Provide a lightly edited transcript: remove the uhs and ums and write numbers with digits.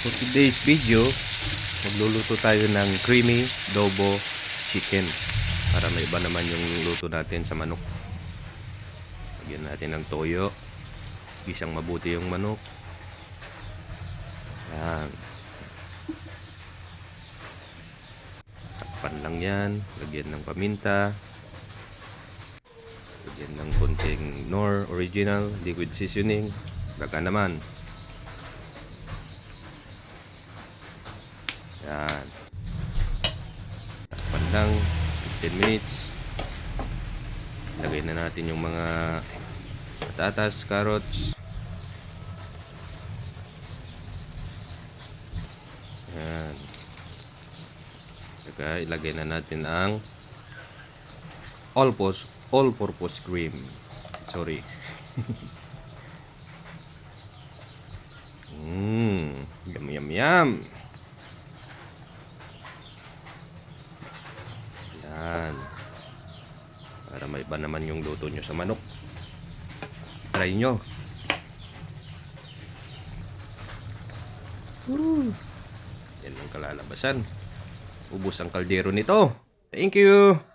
For today's video, magluluto tayo ng creamy adobo chicken para may iba naman yung luto natin sa manok. Lagyan natin ng toyo, gisang mabuti yung manok. Yan. Takpan lang yan, lagyan ng paminta, lagyan ng konting Knorr original liquid seasoning, baka naman. Yan. Takpan lang 15 minutes. Lagay na natin yung mga patatas, carrots. Yan. Saka ilagay na natin ang all-purpose cream. Sorry. Yum yum yum. Yan. Para may iba naman yung luto nyo sa manok. Try nyo. Yan ang kalalabasan. Ubos ang kaldero nito. Thank you.